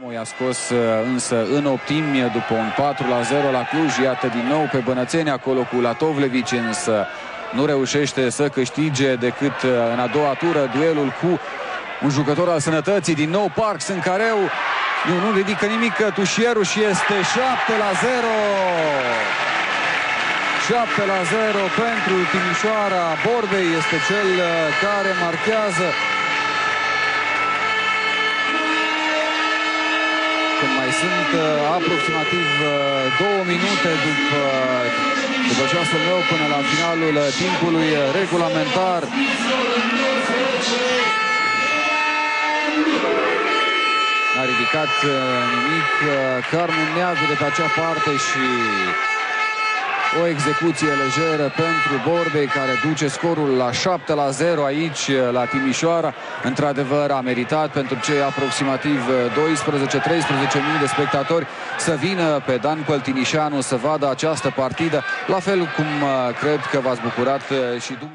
I-a scos însă în optimi după un 4-0 la Cluj. Iată din nou pe Bănățeni acolo cu Latovlevici, însă nu reușește să câștige decât în a doua tură duelul cu un jucător al Sănătății. Din nou Parks în careu. Nu ridică nimic Tușieru și este 7-0. 7-0 pentru Timișoara. Borbei este cel care marchează. Când mai sunt aproximativ 2 minute după ceasul meu până la finalul timpului regulamentar. N-a ridicat nimic Carmen Neagu de pe acea parte și o execuție lejeră pentru Borbei, care duce scorul la 7-0 aici la Timișoara. Într-adevăr a meritat pentru cei aproximativ 12-13.000 de spectatori să vină pe Dan Păltinișanu să vadă această partidă, la fel cum cred că v-ați bucurat și dumneavoastră.